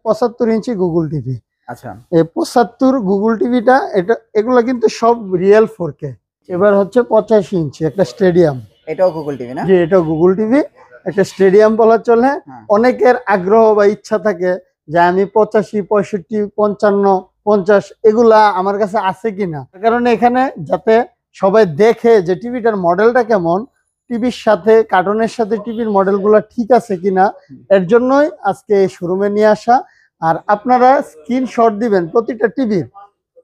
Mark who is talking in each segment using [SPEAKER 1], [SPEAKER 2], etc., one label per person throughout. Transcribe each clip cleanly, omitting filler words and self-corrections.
[SPEAKER 1] 75 ইঞ্চি Google TV.
[SPEAKER 2] আচ্ছা,
[SPEAKER 1] এই 75 Google টিভিটা এগুলো কিন্তু সব রিয়েল 4K। এবার হচ্ছে 85 ইঞ্চি একটা স্টেডিয়াম।
[SPEAKER 2] এটাও গুগল টিভি না?
[SPEAKER 1] জি, এটা গুগল টিভি, একটা স্টেডিয়াম বলা চলে। অনেকের আগ্রহ বা ইচ্ছা থাকে যে আমি 85, 65, 55, 50 এগুলা আমার কাছে আছে কিনা, কারণে এখানে যাতে সবাই দেখে যে টিভিটার মডেলটা কেমন, টিভির সাথে কার্টুনের সাথে টিভির মডেলগুলো ঠিক আছে কিনা, এর জন্যই আজকে এই শোরুমে নিয়ে আসা। আর আপনারা স্ক্রিনশট দিবেন প্রতিটা টিভির।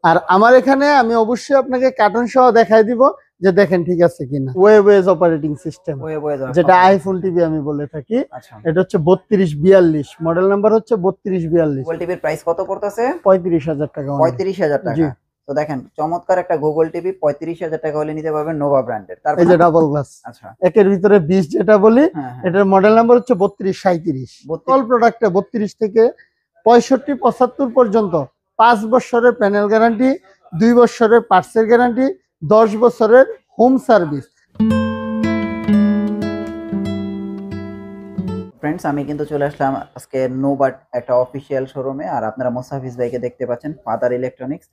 [SPEAKER 1] আর আমার এখানে আমি অবশ্যই আপনাকে কার্টুন সহ দেখাই দিব যে দেখেন ঠিক আছে কিনা। ওয়েবওয়েজ অপারেটিং সিস্টেম, যেটা আইফোন টিভি আমি বলে থাকি। এটা হচ্ছে 3242, মডেল নাম্বার হচ্ছে 3242।
[SPEAKER 2] গুগল টিভির প্রাইস কত পড়তেছে?
[SPEAKER 1] 35,000 টাকা।
[SPEAKER 2] 35,000 টাকা। তো দেখেন চমৎকার একটা গুগল টিভি 35,000 টাকা হলে নিতে পারবেন নোভা ব্র্যান্ডের। তারপর
[SPEAKER 1] এই যে ডাবল গ্লাস।
[SPEAKER 2] আচ্ছা,
[SPEAKER 1] একের ভিতরে 20 যেটা বলি, এটার মডেল নাম্বার হচ্ছে 3237। অল প্রোডাক্টে 32 থেকে 65, 75 পর্যন্ত 5 বছরের প্যানেল গ্যারান্টি, 2 বছরের পার্টসের গ্যারান্টি, 10 বছরের হোম সার্ভিস।
[SPEAKER 2] ফ্রেন্ডস, আমি কিন্তু চলে আসলাম আজকে নোভা একটা অফিসিয়াল শোরুমে। আর আপনারা মোসাফিজ ভাইকে দেখতে পাচ্ছেন, ফাদার ইলেকট্রনিক্স।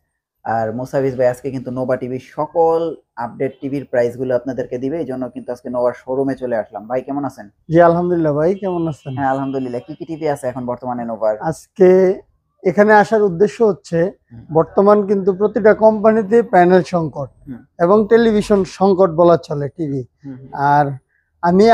[SPEAKER 2] আর মোসাফিজ ভাই আজকে কিন্তু নোভা টিভির সকল আপডেট টিভির প্রাইস গুলো আপনাদেরকে দিবে, এই জন্য কিন্তু আজকে নোভার শোরুমে চলে আসলাম। ভাই কেমন আছেন?
[SPEAKER 1] জি আলহামদুলিল্লাহ। ভাই কেমন আছেন?
[SPEAKER 2] হ্যাঁ আলহামদুলিল্লাহ। কি কি টিভি আছে এখন বর্তমানে নোভার?
[SPEAKER 1] আজকে এখানে আসার উদ্দেশ্য হচ্ছে বর্তমান কিন্তু প্রতিটা কোম্পানিতে প্যানেল সংকট এবং টেলিভিশন সংকট বলা চলে টিভি। আর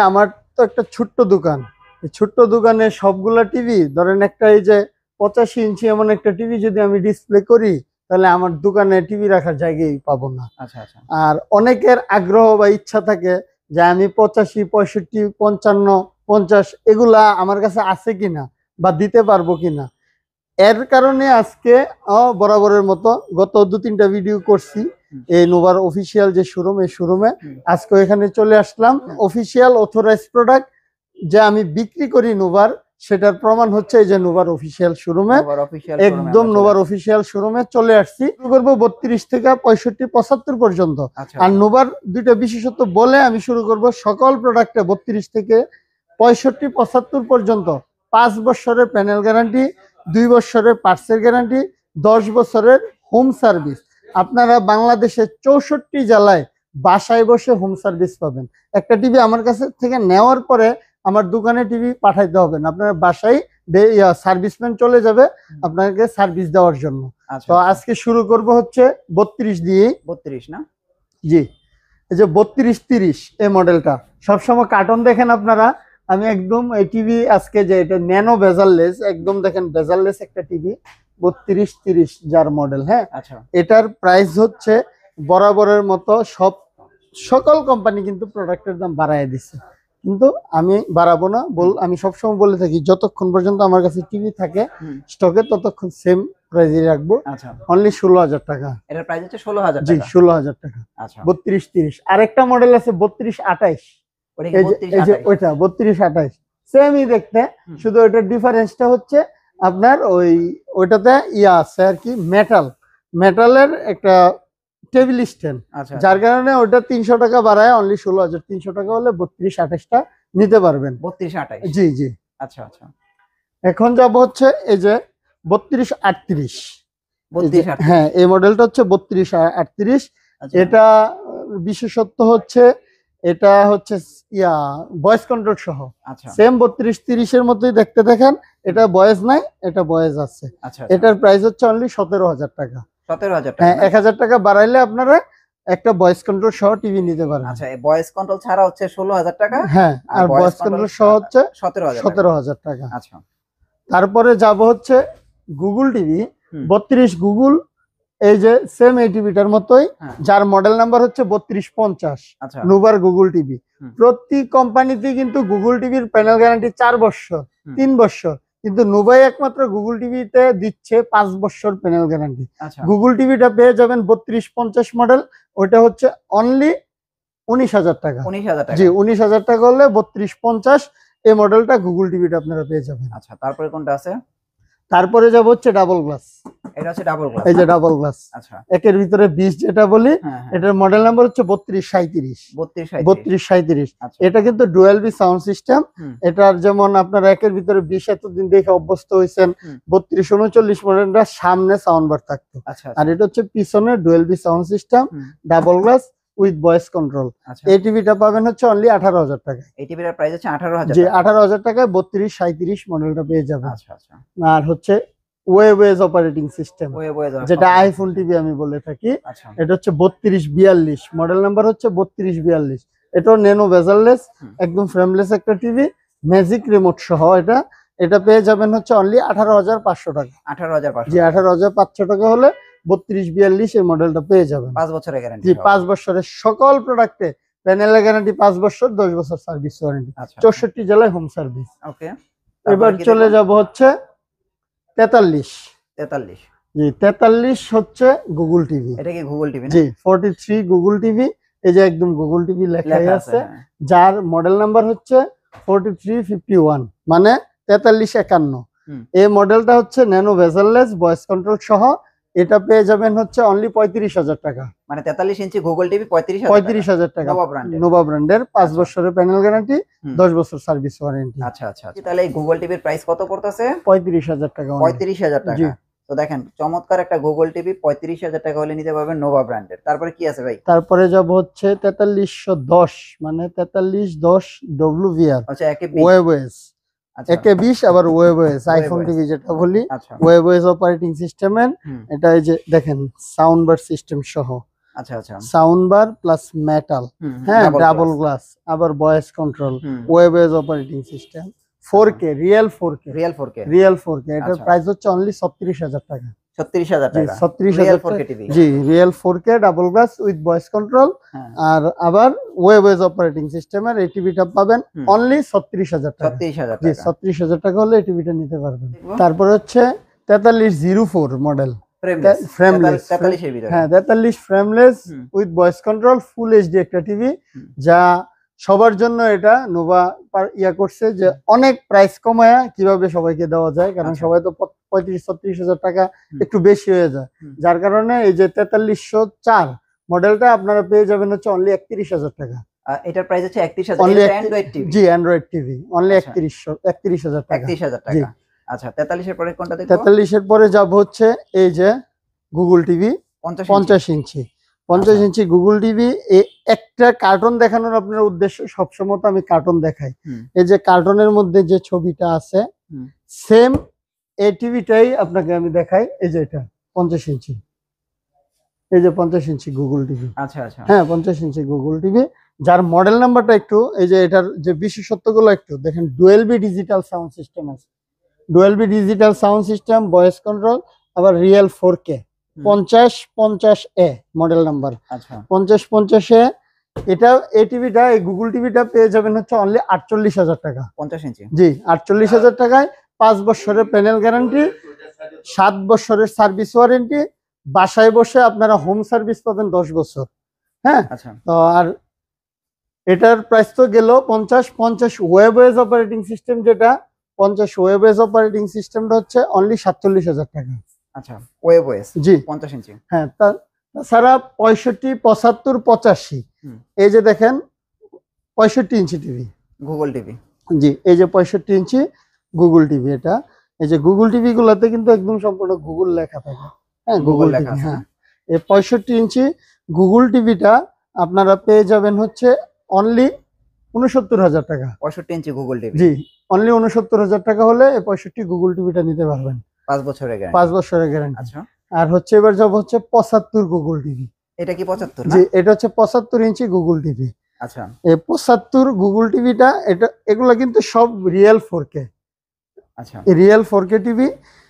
[SPEAKER 1] আমার তো একটা ছোট্ট দোকান, এই ছোট্ট দোকানে সবগুলা টিভি ধরেন একটা এই যে 85 ইঞ্চি এমন একটা টিভি যদি আমি ডিসপ্লে করি, তাহলে আমার দোকানে টিভি রাখার জায়গায় পাবো না।
[SPEAKER 2] আচ্ছা আচ্ছা।
[SPEAKER 1] আর অনেকের আগ্রহ বা ইচ্ছা থাকে যে আমি 85, 65, 55, 50 এগুলা আমার কাছে আছে কিনা বা দিতে পারবো কিনা। এর কারণে আজকে বরাবরের মতো গত 2-3টা ভিডিও করছি এই নোভার অফিসিয়াল যে শোরুম, এই শোরুমে আজকে এখানে চলে আসলাম। অফিসিয়াল অথরাইজ প্রোডাক্ট যে আমি বিক্রি করি নোভার, সেটার প্রমাণ হচ্ছে এই যে নোভার অফিসিয়াল শোরুমে, একদম নোভার অফিসিয়াল শোরুমে চলে আসছি। শুরু করবো 32 থেকে 65, 75 পর্যন্ত। আর নোভার দুইটা বিশেষত্ব বলে আমি শুরু করব। সকল প্রোডাক্টে 32 থেকে 65, 75 পর্যন্ত 5 বছরের প্যানেল গ্যারান্টি, 2 বছরের পার্টসের গ্যারান্টি, 10 বছরের হোম সার্ভিস। আপনারা বাংলাদেশের 64 জেলায় বাসায় বসে হোম সার্ভিস পাবেন। একটা টিভি আমার কাছে থেকে নেওয়ার পরে আমার দোকানে টিভি পাঠাইতে হবে না, আপনার বাসায় সার্ভিসম্যান চলে যাবে আপনাকে সার্ভিস দেওয়ার জন্য। তো আজকে শুরু করব হচ্ছে 32 দিয়ে।
[SPEAKER 2] 32 না?
[SPEAKER 1] জি, এই যে 3230 এই মডেলটা সবসময় কার্টুন দেখেন আপনারা। আমি একদম এই টিভি আজকে যে এটা ন্যানো বেজারলেস, একদম দেখেন বেজারলেস একটা টিভি 3230 যার মডেল। হ্যাঁ, এটার প্রাইস হচ্ছে বরাবরের মতো সকল কোম্পানি কিন্তু প্রোডাক্টের দাম বাড়ায় দিচ্ছে, কিন্তু আমি বাড়াবো না। আমি সবসময় বলে থাকি যতক্ষণ পর্যন্ত আমার কাছে টিভি থাকে স্টকে ততক্ষণ সেম প্রাইসে রাখবো। অনলি 16,000 টাকা।
[SPEAKER 2] এটার প্রাইস হচ্ছে 16,000 টাকা।
[SPEAKER 1] জি 16,000 টাকা। 3230। আরেকটা মডেল আছে 3228। ওইটা 3228 সেমই দেখতে, শুধু ওইটার ডিফারেন্সটা হচ্ছে আপনার ওইটাতে আছে আর কি মেটালের একটা টেবিল স্ট্যান্ড, যার কারণে ওটা 300 টাকা বাড়ায় অনলি 16,300 টাকা হলে 3228টা নিতে পারবেন।
[SPEAKER 2] 3228? জি
[SPEAKER 1] জি।
[SPEAKER 2] আচ্ছা আচ্ছা।
[SPEAKER 1] এখন যাব হচ্ছে এই যে 3238। হ্যাঁ, এই মডেলটা হচ্ছে 3238। এটা বিশেষত্ব হচ্ছে এটা হচ্ছে ভয়েস কন্ট্রোল সহ। সেম 3230 এর মতোই দেখতে দেখেন, এটা ভয়েস নাই, এটা ভয়েস আছে। এটার প্রাইস হচ্ছে অনলি 17,000 টাকা।
[SPEAKER 2] 17,000 টাকা?
[SPEAKER 1] হ্যাঁ, 1000 টাকা বাড়াইলে আপনারা একটা ভয়েস কন্ট্রোল সহ টিভি নিতে পারেন।
[SPEAKER 2] আচ্ছা, এই ভয়েস কন্ট্রোল ছাড়া হচ্ছে 16,000 টাকা।
[SPEAKER 1] হ্যাঁ, আর ভয়েস কন্ট্রোল সহ হচ্ছে 17,000 টাকা।
[SPEAKER 2] আচ্ছা,
[SPEAKER 1] তারপরে যাব হচ্ছে গুগল টিভি 32 গুগল, এই যে সেম এই টিভিটার মতোই, যার মডেল নাম্বার হচ্ছে 3250 নোভার গুগল টিভি। প্রতি কোম্পানিতে কিন্তু গুগল টিভির প্যানেল গ্যারান্টি 4 বছর, 3 বছর, কিন্তু নোভাই একমাত্র গুগল টিভিতে দিচ্ছে 5 বছর প্যানেল গ্যারান্টি। গুগল টিভিটা পেয়ে যাবেন 3250 মডেল, ওটা হচ্ছে অনলি 19,000 টাকা।
[SPEAKER 2] 19,000 টাকা?
[SPEAKER 1] জি 19,000 টাকা হলে 3250 এই মডেলটা গুগল টিভিটা আপনারা পেয়ে যাবেন।
[SPEAKER 2] আচ্ছা, তারপরে কোনটা আছে?
[SPEAKER 1] তারপরে যাব হচ্ছে ডাবল গ্লাস।
[SPEAKER 2] এটা হচ্ছে ডাবল গ্লাস।
[SPEAKER 1] এই যে ডাবল গ্লাস।
[SPEAKER 2] আচ্ছা,
[SPEAKER 1] একের ভিতরে 20 যেটা বলি,
[SPEAKER 2] হ্যাঁ হ্যাঁ,
[SPEAKER 1] এটার মডেল নাম্বার হচ্ছে 3237।
[SPEAKER 2] 3237।
[SPEAKER 1] আচ্ছা, এটা কিন্তু ডুয়াল বি সাউন্ড সিস্টেম।
[SPEAKER 2] হুম,
[SPEAKER 1] এটার যেমন আপনারা একের ভিতরে 20 এতদিন দেখে অভ্যস্ত হয়েছেন,
[SPEAKER 2] হুম।
[SPEAKER 1] 3239 মডেলটা সামনে সাউন্ড বার থাকতো,
[SPEAKER 2] আচ্ছা
[SPEAKER 1] আর এটা হচ্ছে পিছনে dual B sound system,
[SPEAKER 2] hmm,
[SPEAKER 1] double glass with voice control.
[SPEAKER 2] আচ্ছা।
[SPEAKER 1] এই টিভিটা পাবেন হচ্ছে অনলি 18,000 টাকায়।
[SPEAKER 2] এই টিভির প্রাইস হচ্ছে 18,000
[SPEAKER 1] জি,
[SPEAKER 2] টাকা।
[SPEAKER 1] 18,000 টাকায় 3237 মডেলটা পেয়ে যাবেন।
[SPEAKER 2] আচ্ছা আচ্ছা,
[SPEAKER 1] আর হচ্ছে ওয়েবএস অপারেটিং সিস্টেম, যেটা আইফোন টিভি আমি বলে থাকি।
[SPEAKER 2] আচ্ছা,
[SPEAKER 1] এটা হচ্ছে 3242, মডেল নাম্বার হচ্ছে 3242। এটাও ন্যানো বেজারলেস,
[SPEAKER 2] হুম।
[SPEAKER 1] একদম ফ্রেমলেস একটা টিভি, ম্যাজিক রিমোট সহ। এটা পেয়ে যাবেন হচ্ছে অনলি 18,500 টাকা।
[SPEAKER 2] 18,500।
[SPEAKER 1] জি, 18,500 টাকা হলে 3242 এই মডেলটা পেয়ে যাবেন।
[SPEAKER 2] 5 বছরের গ্যারান্টি।
[SPEAKER 1] জি, 5 বছরের সকল প্রোডাক্টে প্যানেলের গ্যারান্টি 5 বছর, 10 বছর সার্ভিস ওয়ারেন্টি,
[SPEAKER 2] আচ্ছা,
[SPEAKER 1] 64 জেলায় হোম সার্ভিস।
[SPEAKER 2] ওকে।
[SPEAKER 1] এবার চলে যাব হচ্ছে 43।
[SPEAKER 2] 43।
[SPEAKER 1] জি, 43 হচ্ছে গুগল টিভি।
[SPEAKER 2] এটা কি গুগল টিভি না?
[SPEAKER 1] জি, 43 গুগল টিভি। এই যে একদম গুগল টিভি লেখাই
[SPEAKER 2] লেখা
[SPEAKER 1] আছে,
[SPEAKER 2] হ্যাঁ।
[SPEAKER 1] যার মডেল নাম্বার হচ্ছে 4351, মানে 4351।
[SPEAKER 2] হুম।
[SPEAKER 1] এই মডেলটা হচ্ছে ন্যানো বেজারলেস, ভয়েস কন্ট্রোল সহ। এটা পেয়ে যাবেন হচ্ছে অনলি 35,000 টাকা।
[SPEAKER 2] মানে 43 ইঞ্চি গুগল টিভি 35,000 টাকা।
[SPEAKER 1] 35,000 টাকা,
[SPEAKER 2] নোভা ব্র্যান্ডের।
[SPEAKER 1] নোভা ব্র্যান্ডের, 5
[SPEAKER 2] আচ্ছা।
[SPEAKER 1] বছরের প্যানেল গ্যারান্টি,
[SPEAKER 2] হুম।
[SPEAKER 1] 10 বছর সার্ভিস ওয়ারেন্টি।
[SPEAKER 2] আচ্ছা আচ্ছা আচ্ছা। তাহলে এই গুগল টিভির প্রাইস কত পড়তেছে?
[SPEAKER 1] 35,000 টাকা।
[SPEAKER 2] 35,000
[SPEAKER 1] জি।
[SPEAKER 2] টাকা। তো দেখেন, চমৎকার একটা গুগল টিভি 35,000 টাকা হলে নিতে পারবেন নোভা ব্র্যান্ডের। তারপরে কি আছে ভাই?
[SPEAKER 1] তারপরে যাব হচ্ছে 4310, মানে 4310 WVR
[SPEAKER 2] আচ্ছা, একে
[SPEAKER 1] ওয়েবওয়েস।
[SPEAKER 2] আচ্ছা
[SPEAKER 1] একে 20 আবার ওয়েবওয়েস, আইফোন
[SPEAKER 2] WebOS।
[SPEAKER 1] টিভি যেটা বলি,
[SPEAKER 2] আচ্ছা,
[SPEAKER 1] ওয়েবওয়েস অপারেটিং সিস্টেমের।
[SPEAKER 2] হুম,
[SPEAKER 1] এটা এই যে দেখেন সাউন্ড বার সিস্টেম সহ,
[SPEAKER 2] আচ্ছা আচ্ছা,
[SPEAKER 1] সাউন্ড বার প্লাস মেটাল,
[SPEAKER 2] হুম,
[SPEAKER 1] হ্যাঁ, ডাবল
[SPEAKER 2] গ্লাস।
[SPEAKER 1] গ্লাস, আবার ভয়েস কন্ট্রোল,
[SPEAKER 2] হুম,
[SPEAKER 1] webOS operating system, 4K real 4K,
[SPEAKER 2] real 4K।
[SPEAKER 1] Real 4K। এটার
[SPEAKER 2] আচ্ছা।
[SPEAKER 1] প্রাইস হচ্ছে অনলি 36,000 টাকা।
[SPEAKER 2] 36,000
[SPEAKER 1] জি,
[SPEAKER 2] টাকা।
[SPEAKER 1] 36,000
[SPEAKER 2] রিয়েল
[SPEAKER 1] টাকা।
[SPEAKER 2] 4K TV.
[SPEAKER 1] G, real 4K double glass with voice control,
[SPEAKER 2] হ্যাঁ,
[SPEAKER 1] আর আবার ওয়েবওয়েস অপারেটিং সিস্টেমের এই টিভিটা পাবেন
[SPEAKER 2] হুম।
[SPEAKER 1] অনলি 36,000 টাকা।
[SPEAKER 2] 36,000
[SPEAKER 1] জি,
[SPEAKER 2] টাকা।
[SPEAKER 1] 36,000 টাকা হলে এই টিভিটা নিতে পারবেন।
[SPEAKER 2] দেখবো।
[SPEAKER 1] তারপরে হচ্ছে 4304 মডেল,
[SPEAKER 2] ফ্রেমলেস।
[SPEAKER 1] ফ্রেমলেস।
[SPEAKER 2] 43 এর ভিতরে।
[SPEAKER 1] হ্যাঁ, 43 frameless
[SPEAKER 2] hmm,
[SPEAKER 1] with voice control, full HD একটা টিভি,
[SPEAKER 2] হুম।
[SPEAKER 1] যা সবার জন্য এটা নোভা করছে যে অনেক প্রাইস কমায়া কিভাবে সবাইকে দেওয়া যায়, কারণ
[SPEAKER 2] আচ্ছা।
[SPEAKER 1] সবাই তো 35-36,000 টাকা
[SPEAKER 2] হুম।
[SPEAKER 1] একটু বেশি হয়ে যায়।
[SPEAKER 2] হুম।
[SPEAKER 1] যার কারণে এই যে 4304 মডেলটা আপনারা পেয়ে যাবেন হচ্ছে অনলি 31,000 টাকা।
[SPEAKER 2] এটার প্রাইস হচ্ছে 31,000।
[SPEAKER 1] অনলি
[SPEAKER 2] এটা অ্যান্ড্রয়েড টিভি।
[SPEAKER 1] জি, অ্যান্ড্রয়েড টিভি অনলি
[SPEAKER 2] আচ্ছা।
[SPEAKER 1] 31,000 টাকা।
[SPEAKER 2] 31,000
[SPEAKER 1] জি।
[SPEAKER 2] টাকা। আচ্ছা, 43 এর পরে কোনটা দেখবো?
[SPEAKER 1] 43 এর পরে যাব হচ্ছে এই যে গুগল টিভি
[SPEAKER 2] 50
[SPEAKER 1] ইঞ্চি। 50
[SPEAKER 2] আচ্ছা।
[SPEAKER 1] ইঞ্চি গুগল টিভি। একটা কার্টুন দেখানোর আপনার উদ্দেশ্য, সবসময় তো আমি কার্টুন দেখাই।
[SPEAKER 2] হুম,
[SPEAKER 1] এই যে কার্টুনের মধ্যে যে ছবিটা আছে,
[SPEAKER 2] হুম।
[SPEAKER 1] সেম এই টিভিটাই আপনাকে আমি দেখাই। এই যে এটা 50 ইঞ্চি, এই যে 50 ইঞ্চি গুগল টিভি।
[SPEAKER 2] আচ্ছা আচ্ছা,
[SPEAKER 1] হ্যাঁ, 50 ইঞ্চি গুগল টিভি, যার মডেল নাম্বারটা একটু, এই যে এটার যে বিশেষত্বগুলো একটু দেখেন। Dual B digital sound system আছে, dual B digital sound system, voice control, আবার রিয়েল 4K।
[SPEAKER 2] হুম।
[SPEAKER 1] 5050A মডেল নাম্বার,
[SPEAKER 2] আচ্ছা,
[SPEAKER 1] 5050A। এটা এই টিভিটা, এই গুগল টিভিটা পেয়ে যাবেন হচ্ছে অনলি 48,000 টাকা।
[SPEAKER 2] 50 ইঞ্চি।
[SPEAKER 1] জি, 48,000 টাকায় 5 বছরের প্যানেল গ্যারান্টি, 7 বছরের সার্ভিস ওয়ারেন্টি, বাসায় বসে আপনারা হোম সার্ভিস পাবেন 10 বছর। হ্যাঁ,
[SPEAKER 2] আচ্ছা,
[SPEAKER 1] তো আর এটার প্রাইস তো গেল 50 ওয়েবওয়েস অপারেটিং সিস্টেম, যেটা 50 ওয়েবওয়েস অপারেটিং সিস্টেমটা হচ্ছে অনলি 47,000 টাকা।
[SPEAKER 2] আচ্ছা, ওয়েবওয়েস
[SPEAKER 1] জি,
[SPEAKER 2] 50 ইঞ্চি।
[SPEAKER 1] হ্যাঁ। তাছাড়া 65, 75, 85,
[SPEAKER 2] হুম।
[SPEAKER 1] এই যে দেখেন 65 ইঞ্চি টিভি।
[SPEAKER 2] Google TV.
[SPEAKER 1] জি, এই যে 65 ইঞ্চি গুগল টিভি। এটা এই যে গুগল টিভি গুলাতে কিন্তু একদম সম্পূর্ণ গুগল লেখা থাকে। হ্যাঁ,
[SPEAKER 2] গুগল
[SPEAKER 1] গুগল
[SPEAKER 2] লেখা
[SPEAKER 1] টিভি।
[SPEAKER 2] আছে
[SPEAKER 1] হ্যাঁ,
[SPEAKER 2] না?
[SPEAKER 1] এই 65 ইঞ্চি গুগল টিভিটা আপনারা পেয়ে যাবেন হচ্ছে অনলি 69,000 টাকা।
[SPEAKER 2] 65 ইঞ্চি গুগল টিভি।
[SPEAKER 1] জি, অনলি 69,000 টাকা হলে এই 65 গুগল টিভিটা নিতে পারবেন,
[SPEAKER 2] 5 বছরের গ্যারান্টি।
[SPEAKER 1] 5 বছরের গ্যারান্টি।
[SPEAKER 2] আচ্ছা,
[SPEAKER 1] আর হচ্ছে এবার যাব হচ্ছে 75 গুগল টিভি।
[SPEAKER 2] এটা কি 75 না?
[SPEAKER 1] জি, এটা হচ্ছে 75 ইঞ্চি গুগল টিভি।
[SPEAKER 2] আচ্ছা,
[SPEAKER 1] এই 75 গুগল টিভিটা, এগুলা কিন্তু সব রিয়েল 4K,
[SPEAKER 2] আচ্ছা,
[SPEAKER 1] রিয়েল 4K টিভি।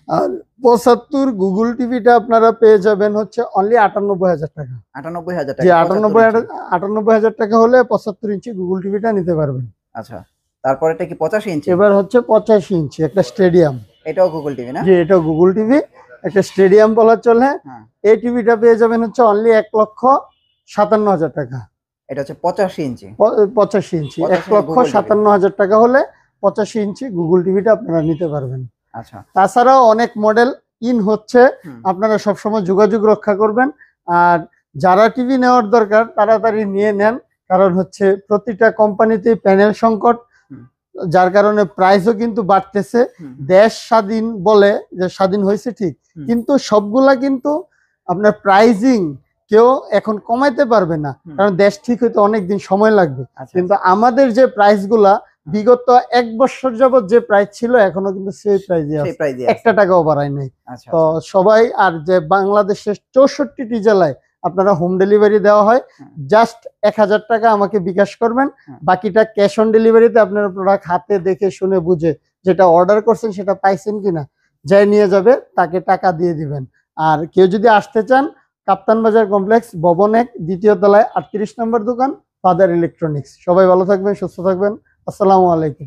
[SPEAKER 1] আর 75 গুগল টিভিটা আপনারা পেয়ে যাবেন হচ্ছে অনলি 98,000 টাকা।
[SPEAKER 2] 98,000
[SPEAKER 1] জি,
[SPEAKER 2] টাকা।
[SPEAKER 1] 98,000 টাকা হলে 75 ইঞ্চি গুগল টিভিটা নিতে পারবেন।
[SPEAKER 2] আচ্ছা, তারপর এটা কি 85 ইঞ্চি?
[SPEAKER 1] এবার হচ্ছে 85 ইঞ্চি একটা স্টেডিয়াম।
[SPEAKER 2] এটাও গুগল টিভি না?
[SPEAKER 1] জি, এটা গুগল টিভি, একটা স্টেডিয়াম বলা চলে।
[SPEAKER 2] হ্যাঁ,
[SPEAKER 1] এই টিভিটা পেয়ে যাবেন হচ্ছে অনলি 1,57,000 টাকা।
[SPEAKER 2] এটা হচ্ছে 85 ইঞ্চি।
[SPEAKER 1] 85 ইঞ্চি
[SPEAKER 2] 85
[SPEAKER 1] 1,57,000 টাকা হলে 85 ইঞ্চি গুগল টিভিটা আপনারা নিতে পারবেন।
[SPEAKER 2] আচ্ছা,
[SPEAKER 1] তাছাড়াও অনেক মডেল ইন হচ্ছে,
[SPEAKER 2] হুম।
[SPEAKER 1] আপনারা সবসময় যোগাযোগ রক্ষা করবেন। আর যারা টিভি নেওয়ার দরকার তাড়াতাড়ি নিয়ে নেন, কারণ হচ্ছে প্রতিটা কোম্পানিতেই প্যানেল সংকট,
[SPEAKER 2] হুম।
[SPEAKER 1] যার কারণে প্রাইসও কিন্তু বাড়তেছে।
[SPEAKER 2] হুম।
[SPEAKER 1] দেশ স্বাধীন বলে যে স্বাধীন হয়েছে ঠিক,
[SPEAKER 2] হুম।
[SPEAKER 1] কিন্তু সবগুলা কিন্তু আপনার প্রাইজিং কেউ এখন কমাইতে পারবে না,
[SPEAKER 2] হুম।
[SPEAKER 1] কারণ দেশ ঠিক হইতে অনেকদিন সময় লাগবে।
[SPEAKER 2] আচ্ছা,
[SPEAKER 1] কিন্তু আমাদের যে প্রাইসগুলা বিগত 1 বছর যাবত যে প্রাইস ছিল এখনো কিন্তু সেই প্রাইসে
[SPEAKER 2] সেই
[SPEAKER 1] আছে,
[SPEAKER 2] প্রাইজে
[SPEAKER 1] একটা টাকাও বাড়ায় নাই।
[SPEAKER 2] আচ্ছা,
[SPEAKER 1] তো
[SPEAKER 2] আচ্ছা।
[SPEAKER 1] সবাই, আর যে বাংলাদেশের 64টি জেলায় আপনারা হোম ডেলিভারি দেওয়া হয়,
[SPEAKER 2] হুম।
[SPEAKER 1] জাস্ট 1000 টাকা আমাকে বিকাশ করবেন,
[SPEAKER 2] হুম।
[SPEAKER 1] বাকিটা ক্যাশ অন ডেলিভারিতে আপনারা প্রোডাক্ট হাতে দেখে শুনে বুঝে যেটা অর্ডার করছেন সেটা পাইছেন কিনা যাই নিয়ে যাবে, তাকে টাকা দিয়ে দিবেন। আর কেউ যদি আসতে চান, কাপ্তান বাজার কমপ্লেক্স ভবন 1 দ্বিতীয় তলায় 38 নম্বর দোকান, ফাদার ইলেকট্রনিক্স। সবাই ভালো থাকবেন, সুস্থ থাকবেন। আসসালামু আলাইকুম।